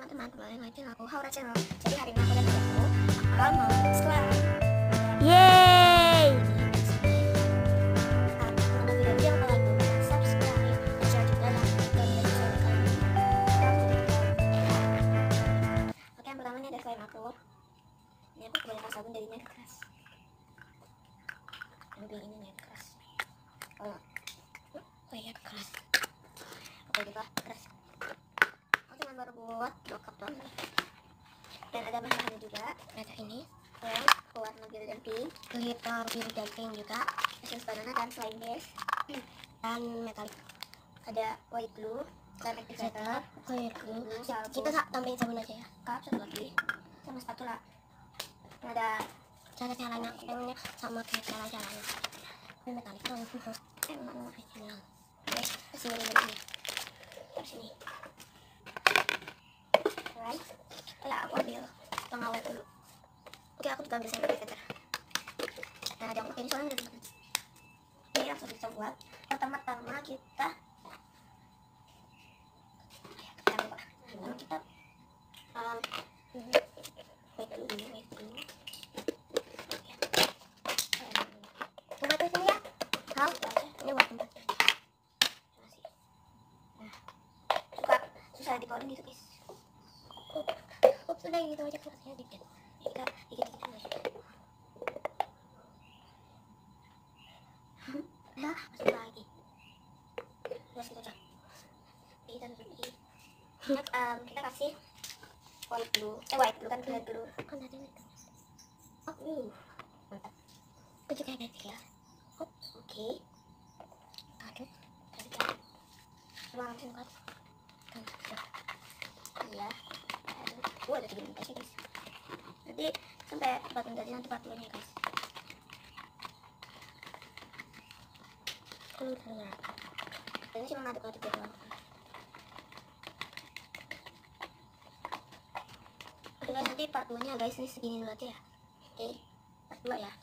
teman-teman, kembali lagi channel aku Haura Channel. Jadi hari ini aku dan adikku bakal mau sekolah. Yeay. Nonton video yang kalau belum subscribe, share juga ya, dan share ke kalian. Oke, yang pertama ini ada slime aku. Ini aku kebanyakan sabun jadinya keras. Lebih ini nih keras. Oh iya keras. Oke juga keras. Aku cuma baru buat dokap doang nih. Dan ada bahannya juga. Ada ini yang warna biru dan pink, glitter biru dan pink juga, essence banana dan slime base, dan metalik. Ada white glue dan activator. White glue. Kita tambahin sabun aja ya. Cup satu lagi sama spatula. Ada cara-caranya emangnya sama kayak cara-caranya. Ini metalik tuh. Emang hilang. Guys, kesini dulu. Sini. Right. Ya, aku ambil pengawet dulu. Oke, aku juga ambil sanitizer. Nah, ada yang pakai ini soalnya udah teman. Oke, langsung kita buat. Pertama-tama kita lupa. Lalu kita wait dulu. Tempat di sini ya. Hal, ini buat tempat. Suka susah dikorin gitu guys. Sudah gitu aja kerasnya dikit. Kita dikit-dikit aja. Nah, masuk lagi. Terus kita cek. Kita tutup lagi. Kita kasih white glue kan clear glue. Kan tadi mantap. Aku juga ganti ya. Oke. Aduk. Langsung kan. Iya. Ada 3 menit aja guys. Nanti sampai 4 menit aja nanti 40 nya guys. Ini cuma ngaduk-ngaduk doang. Oke guys, nanti part 2 nya guys, ini segini dulu aja ya. Oke, part 2 ya.